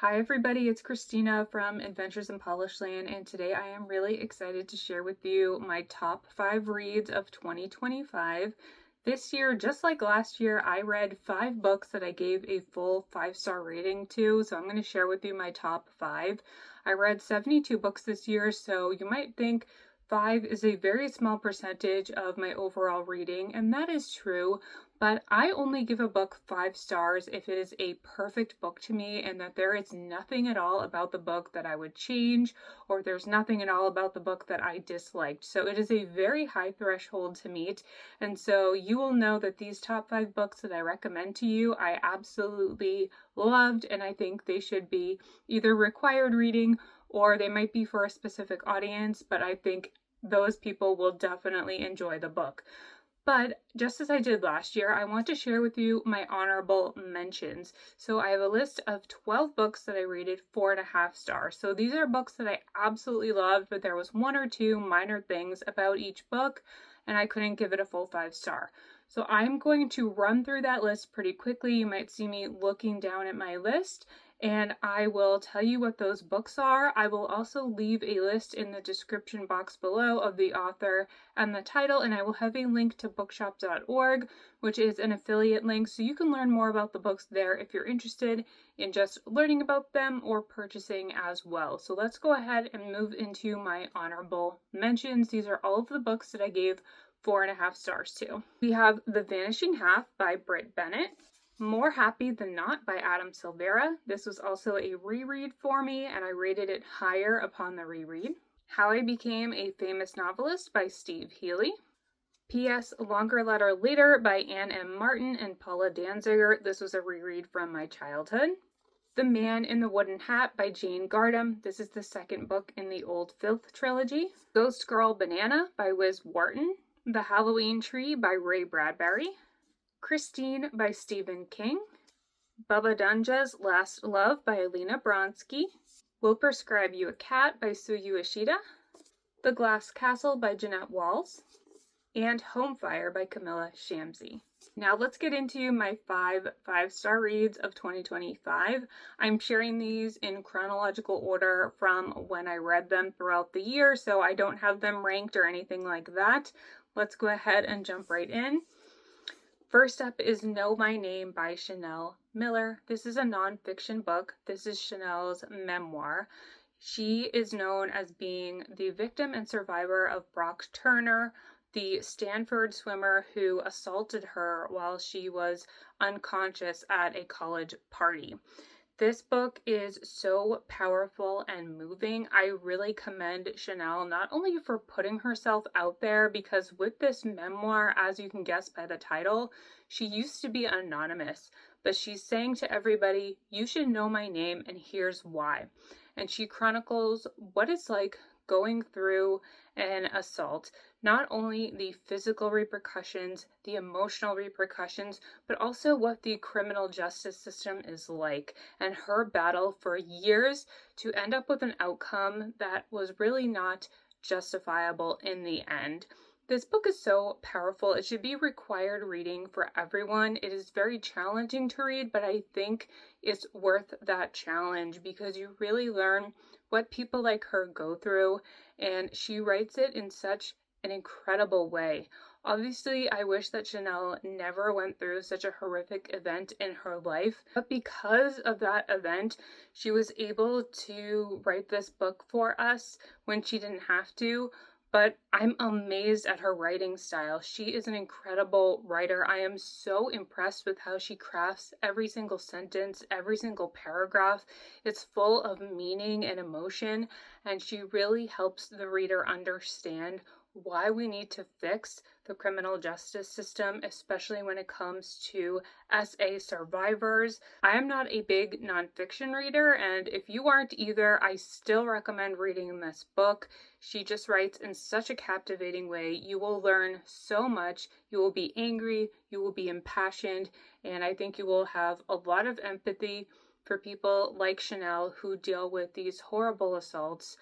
Hi everybody, it's Christina from Adventures in Polished Land, and today I am really excited to share with you my top 5 reads of 2025. This year, just like last year, I read 5 books that I gave a full 5-star rating to, so I'm going to share with you my top 5. I read 72 books this year, so you might think 5 is a very small percentage of my overall reading, and that is true. But I only give a book 5 stars if it is a perfect book to me and that there is nothing at all about the book that I would change, or there's nothing at all about the book that I disliked. So it is a very high threshold to meet. And so you will know that these top 5 books that I recommend to you, I absolutely loved, and I think they should be either required reading or they might be for a specific audience, but I think those people will definitely enjoy the book. But just as I did last year, I want to share with you my honorable mentions. So I have a list of 12 books that I rated 4.5 stars. So these are books that I absolutely loved, but there was 1 or 2 minor things about each book, and I couldn't give it a full 5 star. So I'm going to run through that list pretty quickly. You might see me looking down at my list, and I will tell you what those books are. I will also leave a list in the description box below of the author and the title, and I will have a link to bookshop.org, which is an affiliate link, so you can learn more about the books there if you're interested in just learning about them or purchasing as well. So let's go ahead and move into my honorable mentions. These are all of the books that I gave 4.5 stars to. We have The Vanishing Half by Bennett. More Happy Than Not by Silvera. This was also a reread for me, and I rated it higher upon the reread. How I Became a Famous Novelist by Hely. P.S. Longer Letter Later by Anne M. Martin and Paula Danziger. This was a reread from my childhood. The Man in the Wooden Hat by Jan Gardam. This is the second book in the Old Filth trilogy. Ghost Girl Banana by Wharton. The Halloween Tree by Bradbury. Christine by Stephen King. Baba Dunja's Last Love by Alina, Bronsky. Will Prescribe You a Cat by Syou Ishida. The Glass Castle by Jeannette, and Home Fire by Kamila, Shamsie. Now let's get into my 5-star reads of 2025. I'm sharing these in chronological order from when I read them throughout the year, so I don't have them ranked or anything like that. Let's go ahead and jump right in. First up is Know My Name by Chanel Miller. This is a nonfiction book. This is Chanel's memoir. She is known as being the victim and survivor of Brock Turner, the Stanford swimmer who assaulted her while she was unconscious at a college party. This book is so powerful and moving. I really commend Chanel not only for putting herself out there, because with this memoir, as you can guess by the title, she used to be anonymous, but she's saying to everybody, you should know my name and here's why. And she chronicles what it's like going through an assault, not only the physical repercussions, the emotional repercussions, but also what the criminal justice system is like, and her battle for years to end up with an outcome that was really not justifiable in the end. This book is so powerful. It should be required reading for everyone. It is very challenging to read, but I think it's worth that challenge because you really learn what people like her go through, and she writes it in such an incredible way. Obviously, I wish that Chanel never went through such a horrific event in her life, but because of that event, she was able to write this book for us when she didn't have to. But I'm amazed at her writing style. She is an incredible writer. I am so impressed with how she crafts every single sentence, every single paragraph. It's full of meaning and emotion, and she really helps the reader understand why we need to fix the criminal justice system, especially when it comes to SA survivors. I am not a big nonfiction reader, and if you aren't either, I still recommend reading this book. She just writes in such a captivating way. You will learn so much. You will be angry, you will be impassioned, and I think you will have a lot of empathy for people like Chanel who deal with these horrible assaults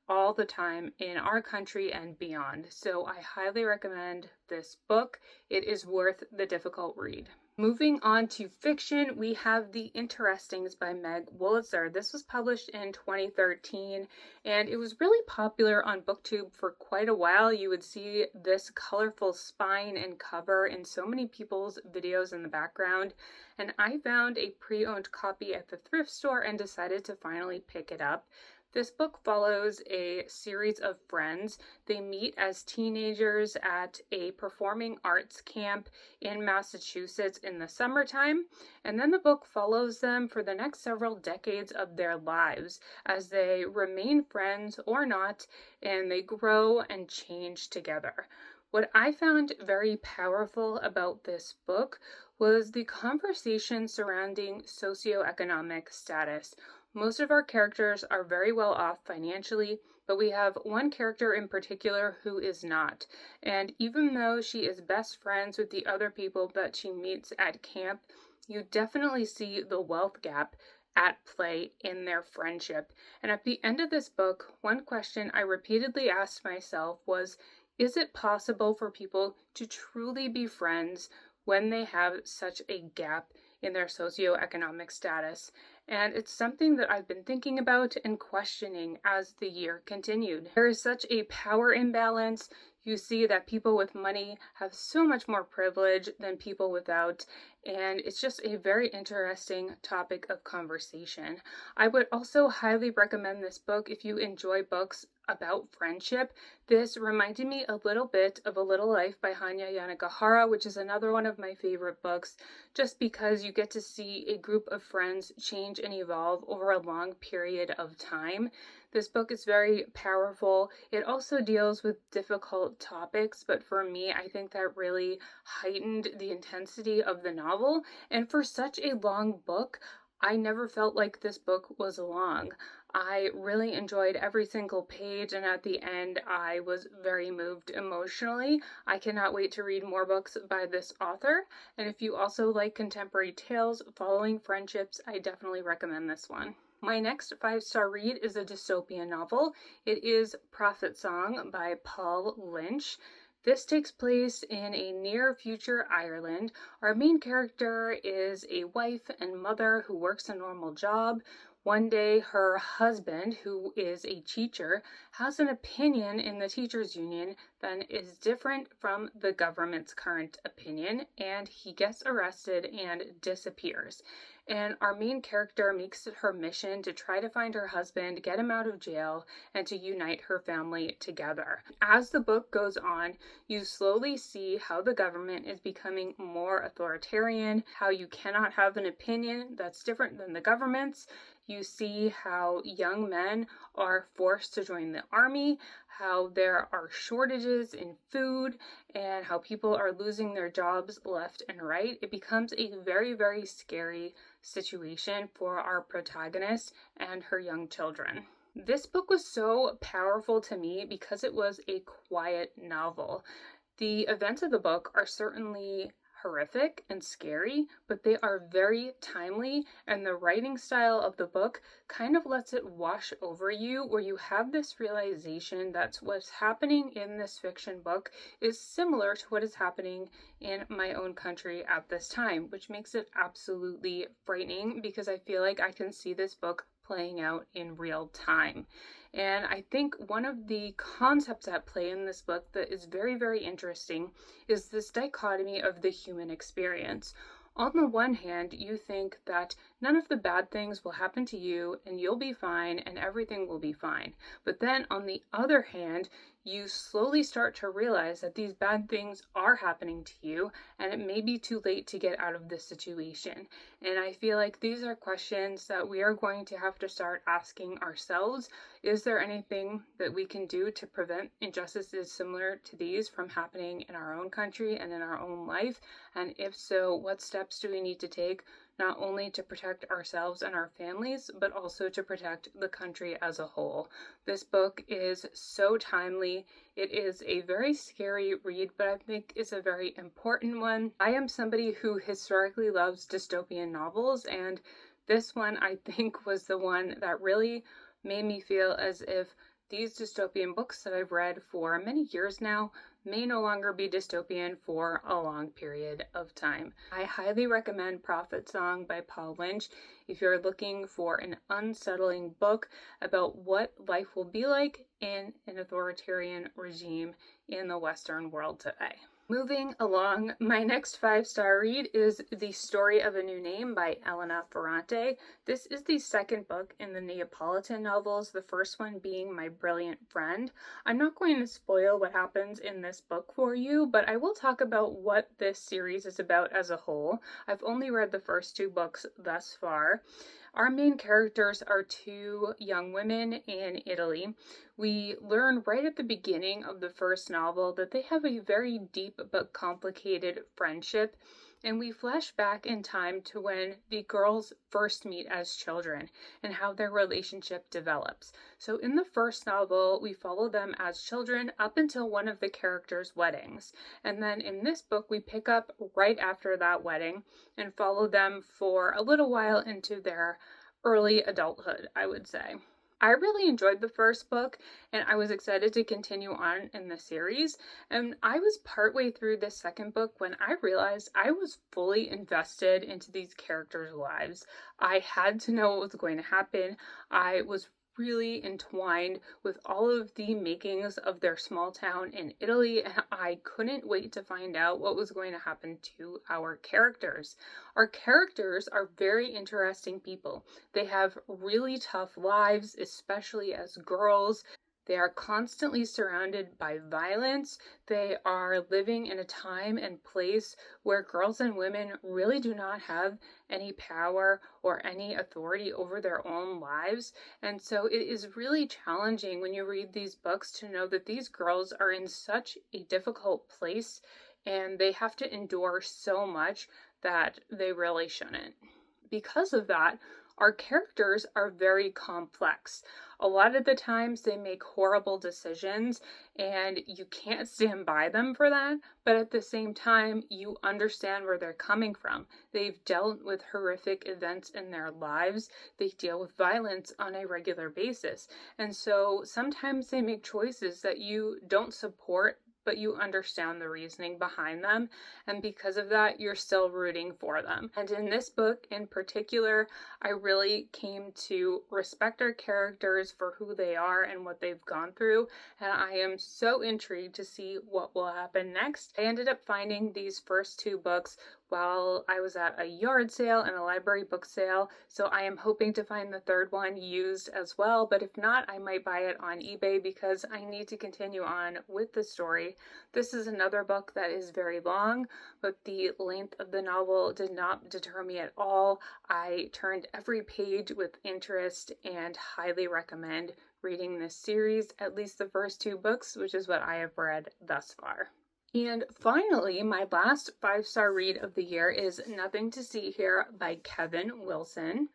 all the time in our country and beyond. So I highly recommend this book. It is worth the difficult read. Moving on to fiction, we have The Interestings by Meg Wolitzer. This was published in 2013, and it was really popular on BookTube for quite a while. You would see this colorful spine and cover in so many people's videos in the background, and I found a pre-owned copy at the thrift store and decided to finally pick it up. This book follows a series of friends. They meet as teenagers at a performing arts camp in Massachusetts in the summertime, and then the book follows them for the next several decades of their lives as they remain friends or not, and they grow and change together. What I found very powerful about this book was the conversation surrounding socioeconomic status. Most of our characters are very well off financially, but we have one character in particular who is not. And even though she is best friends with the other people that she meets at camp, you definitely see the wealth gap at play in their friendship. And at the end of this book, one question I repeatedly asked myself was, is it possible for people to truly be friends when they have such a gap in their socioeconomic status? And it's something that I've been thinking about and questioning as the year continued. There is such a power imbalance. You see that people with money have so much more privilege than people without, and it's just a very interesting topic of conversation. I would also highly recommend this book if you enjoy books about friendship. This reminded me a little bit of A Little Life by Hanya Yanagihara, which is another one of my favorite books, just because you get to see a group of friends change and evolve over a long period of time. This book is very powerful. It also deals with difficult topics, but for me, I think that really heightened the intensity of the novel. And for such a long book, I never felt like this book was long. I really enjoyed every single page, and at the end, I was very moved emotionally. I cannot wait to read more books by this author. And if you also like contemporary tales following friendships, I definitely recommend this one. My next 5-star read is a dystopian novel. It is Prophet Song by Paul Lynch. This takes place in a near future Ireland. Our main character is a wife and mother who works a normal job. One day, her husband, who is a teacher, has an opinion in the teachers' union that is different from the government's current opinion, and he gets arrested and disappears. And our main character makes it her mission to try to find her husband, get him out of jail, and to unite her family together. As the book goes on, you slowly see how the government is becoming more authoritarian, how you cannot have an opinion that's different than the government's. You see how young men are forced to join the army, how there are shortages in food, and how people are losing their jobs left and right. It becomes a very, very scary situation for our protagonist and her young children. This book was so powerful to me because it was a quiet novel. The events of the book are certainly horrific and scary, but they are very timely, and the writing style of the book kind of lets it wash over you, where you have this realization that what's happening in this fiction book is similar to what is happening in my own country at this time, which makes it absolutely frightening because I feel like I can see this book playing out in real time. And I think one of the concepts at play in this book that is very, very interesting is this dichotomy of the human experience. On the one hand, you think that none of the bad things will happen to you and you'll be fine and everything will be fine. But then on the other hand, you slowly start to realize that these bad things are happening to you and it may be too late to get out of this situation. And I feel like these are questions that we are going to have to start asking ourselves. Is there anything that we can do to prevent injustices similar to these from happening in our own country and in our own life? And if so, what steps do we need to take, not only to protect ourselves and our families, but also to protect the country as a whole? This book is so timely. It is a very scary read, but I think it's a very important one. I am somebody who historically loves dystopian novels, and this one I think was the one that really made me feel as if these dystopian books that I've read for many years now may no longer be dystopian for a long period of time. I highly recommend Prophet Song by Paul Lynch if you're looking for an unsettling book about what life will be like in an authoritarian regime in the Western world today. Moving along, my next 5-star read is The Story of a New Name by Elena Ferrante. This is the second book in the Neapolitan novels, the first one being My Brilliant Friend. I'm not going to spoil what happens in this book for you, but I will talk about what this series is about as a whole. I've only read the first 2 books thus far. Our main characters are 2 young women in Italy. We learn right at the beginning of the first novel that they have a very deep but complicated friendship, and we flash back in time to when the girls first meet as children and how their relationship develops. So in the first novel, we follow them as children up until one of the characters' weddings. And then in this book, we pick up right after that wedding and follow them for a little while into their early adulthood, I would say. I really enjoyed the first book, and I was excited to continue on in the series. And I was partway through the second book when I realized I was fully invested into these characters' lives. I had to know what was going to happen. I was really entwined with all of the makings of their small town in Italy, and I couldn't wait to find out what was going to happen to our characters. Our characters are very interesting people. They have really tough lives, especially as girls. They are constantly surrounded by violence. They are living in a time and place where girls and women really do not have any power or any authority over their own lives. And so it is really challenging when you read these books to know that these girls are in such a difficult place and they have to endure so much that they really shouldn't. Because of that, our characters are very complex. A lot of the times they make horrible decisions and you can't stand by them for that, but at the same time, you understand where they're coming from. They've dealt with horrific events in their lives. They deal with violence on a regular basis. And so sometimes they make choices that you don't support, but you understand the reasoning behind them, and because of that, you're still rooting for them. And in this book in particular, I really came to respect our characters for who they are and what they've gone through, and I am so intrigued to see what will happen next. I ended up finding these first 2 books while I was at a yard sale and a library book sale, so I am hoping to find the third one used as well, but if not, I might buy it on eBay because I need to continue on with the story. This is another book that is very long, but the length of the novel did not deter me at all. I turned every page with interest and highly recommend reading this series, at least the first 2 books, which is what I have read thus far. And finally, my last 5-star read of the year is Nothing to See Here by Kevin Wilson.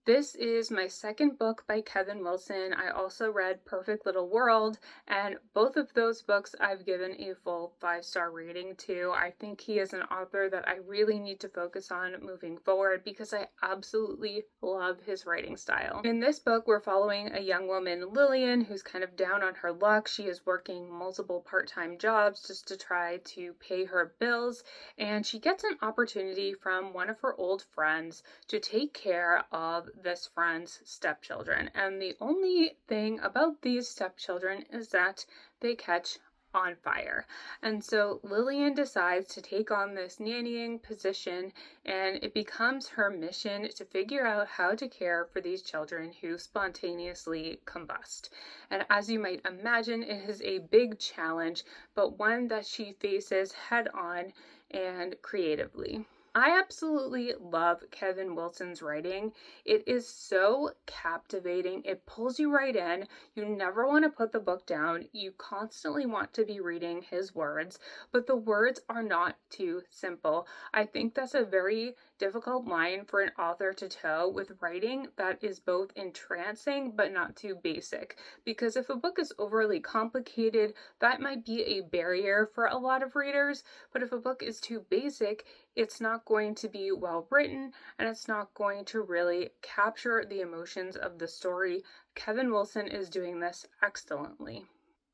This is my second book by Kevin Wilson. I also read Perfect Little World, and both of those books I've given a full 5-star rating to. I think he is an author that I really need to focus on moving forward because I absolutely love his writing style. In this book, we're following a young woman, Lillian, who's kind of down on her luck. She is working multiple part-time jobs just to try to pay her bills, and she gets an opportunity from one of her old friends to take care of this friend's stepchildren. And the only thing about these stepchildren is that they catch on fire. And so Lillian decides to take on this nannying position, and it becomes her mission to figure out how to care for these children who spontaneously combust. And as you might imagine, it is a big challenge, but one that she faces head on and creatively. I absolutely love Kevin Wilson's writing. It is so captivating. It pulls you right in. You never want to put the book down. You constantly want to be reading his words, but the words are not too simple. I think that's a very difficult line for an author to toe with writing that is both entrancing but not too basic. Because if a book is overly complicated, that might be a barrier for a lot of readers, but if a book is too basic, it's not going to be well written and it's not going to really capture the emotions of the story. Kevin Wilson is doing this excellently.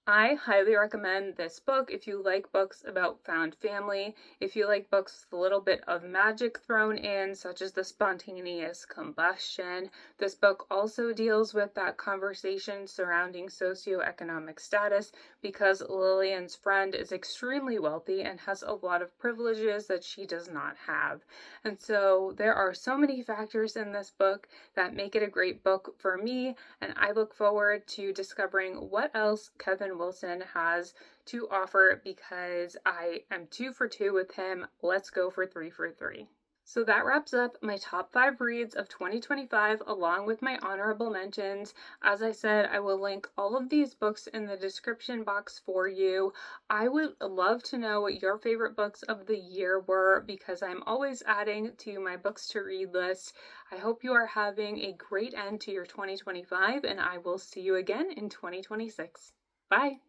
I highly recommend this book if you like books about found family, if you like books with a little bit of magic thrown in, such as the spontaneous combustion. This book also deals with that conversation surrounding socioeconomic status because Lillian's friend is extremely wealthy and has a lot of privileges that she does not have. And so there are so many factors in this book that make it a great book for me, and I look forward to discovering what else Kevin Wilson has to offer because I am 2 for 2 with him. Let's go for 3 for 3. So that wraps up my top 5 reads of 2025 along with my honorable mentions. As I said, I will link all of these books in the description box for you. I would love to know what your favorite books of the year were because I'm always adding to my books to read list. I hope you are having a great end to your 2025 and I will see you again in 2026. Bye!